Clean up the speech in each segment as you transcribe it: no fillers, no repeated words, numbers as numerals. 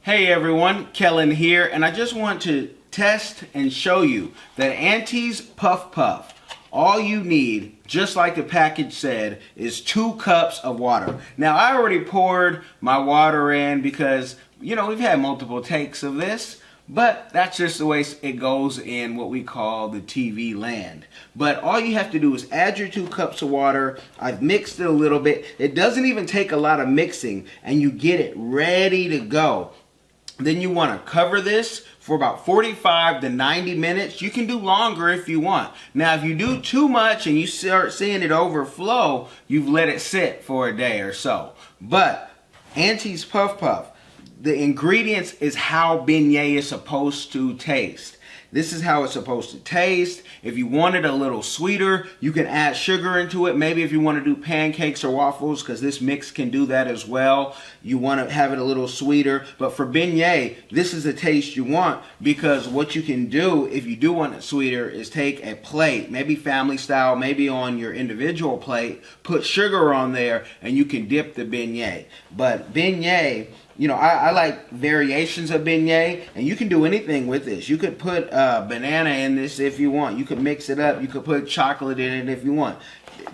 Hey everyone, Kellen here, and I just want to test and show you that Aunties Puff Puff, all you need, just like the package said, is 2 cups of water. Now I already poured my water in because, you know, we've had multiple takes of this, but that's just the way it goes in what we call the TV land. But all you have to do is add your 2 cups of water. I've mixed it a little bit. It doesn't even take a lot of mixing, and you get it ready to go. Then you want to cover this for about 45 to 90 minutes. You can do longer if you want. Now, if you do too much and you start seeing it overflow, you've let it sit for a day or so. But Aunties Puff Puff, the ingredients is how beignet is supposed to taste. This is how it's supposed to taste. If you want it a little sweeter, you can add sugar into it. Maybe if you want to do pancakes or waffles, because this mix can do that as well. You want to have it a little sweeter. But for beignet, this is the taste you want, because what you can do if you do want it sweeter is take a plate, maybe family style, maybe on your individual plate, put sugar on there, and you can dip the beignet. But beignet, you know, I like variations of beignet, and you can do anything with this. You could put banana in this if you want. You could mix it up. You could put chocolate in it if you want.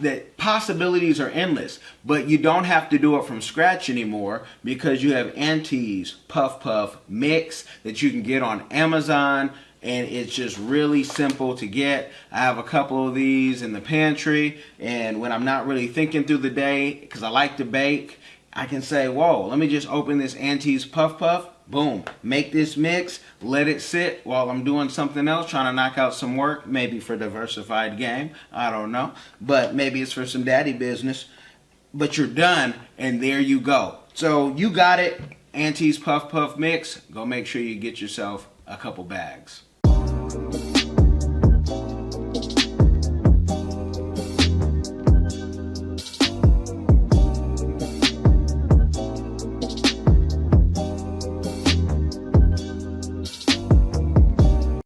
The possibilities are endless, but you don't have to do it from scratch anymore because you have Aunties Puff Puff mix that you can get on Amazon, and it's just really simple to get. I have a couple of these in the pantry, and when I'm not really thinking through the day, because I like to bake, I can say, whoa, let me just open this Aunties Puff Puff, boom, make this mix, let it sit while I'm doing something else, trying to knock out some work, maybe for diversified game, I don't know, but maybe it's for some daddy business, but you're done, and there you go. So you got it, Aunties Puff Puff mix, go make sure you get yourself a couple bags.